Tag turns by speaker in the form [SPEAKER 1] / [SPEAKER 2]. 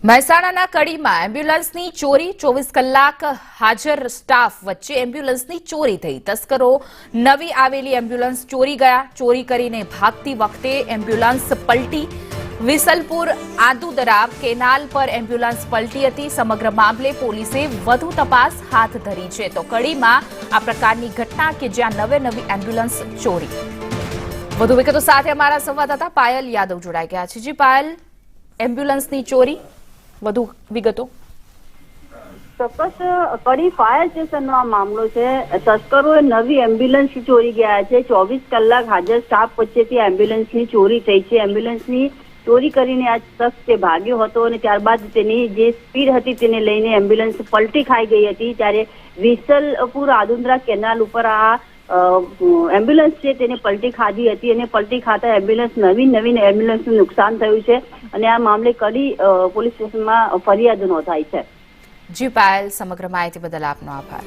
[SPEAKER 1] મહેસાણાના કડીમાં એમ્બ્યુલન્સની ચોરી 24 કલાક હાજર સ્ટાફ વચ્ચે એમ્બ્યુલન્સની ચોરી થઈ। તસ્કરો નવી આવેલી એમ્બ્યુલન્સ ચોરી ગયા। ચોરી કરીને ભાગતી વખતે એમ્બ્યુલન્સ પલટી। વિસલપુર આદુદરા કેનાલ પર એમ્બ્યુલન્સ પલટી હતી। સમગ્ર મામલે પોલીસે વધુ તપાસ હાથ ધરી છે। તો કડીમાં આ પ્રકારની ઘટના કે જ્યાં નવી એમ્બ્યુલન્સ ચોરી। વધુ વિગતો સાથે અમારા સંવાદદાતા પાયલ યાદવ જોડાઈ ગયા છે। જી પાયલ, એમ્બ્યુલન્સની ચોરી વધુ વિગતો।
[SPEAKER 2] ચોક્કસ કડી ફાયર સ્ટેશનનો આ મામલો છે। તસ્કરોએ નવી એમ્બ્યુલન્સ ચોરી ગયા છે। 24 કલાક હાજર સ્ટાફ વચ્ચેથી એમ્બ્યુલન્સની ચોરી થઈ છે। એમ્બ્યુલન્સની ચોરી કરીને આ શખ્સ તે ભાગ્યો હતો અને ત્યારબાદ તેની જે સ્પીડ હતી તેને લઈને એમ્બ્યુલન્સ પલટી ખાઈ ગઈ હતી। ત્યારે વિસલપુર આદુદરા કેનાલ ઉપર આ એમ્બ્યુલન્સ છે તેને પલટી ખાધી હતી અને પલટી ખાતા એમ્બ્યુલન્સ નવીન એમ્બ્યુલન્સનું નુકસાન થયું છે અને આ મામલે કડી પોલીસ સ્ટેશનમાં ફરિયાદ નોંધાઈ છે।
[SPEAKER 1] જી પાયલ, સમગ્ર માહિતી બદલ આપનો આભાર।